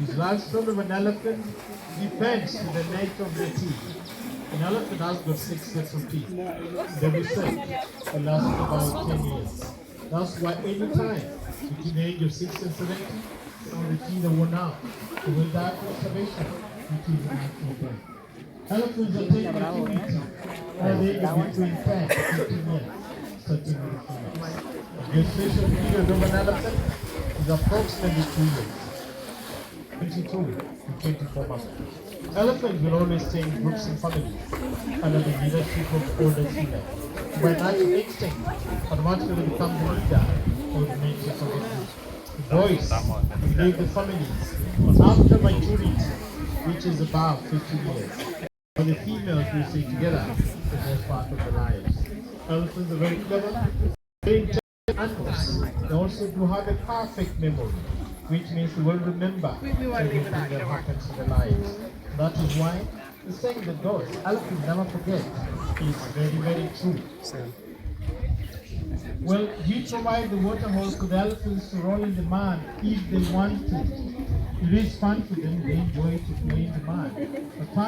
His lifespan of an elephant depends on the nature of the teeth. An elephant has got 6 sets of teeth. The research will last about 10 years. That's why any time between the age of 6 and 70, some of the teeth are worn out. So with that observation, it is an actual death. Elephants are taken activity at the age of between 10 to 15 years, starting with the females. The gestation period of an elephant is approximately 2 years, 22 to 24 months. Elephants will always stay in groups and families under the leadership of older females. By natural instinct, automatically become the leader of the main of the group. The boys will leave the families after maturity, which is about 15 years. But the females will stay together the most part of their lives. Elephants are very clever, very intelligent animals. They also do have a perfect memory, which means they will remember everything that happens in their lives. That is why the saying that goes, elephants never forget, is very, very true. Well, you provide the water holes for the elephants to roll in the mud if they want to. It is fun for them, they enjoy to play in the mud.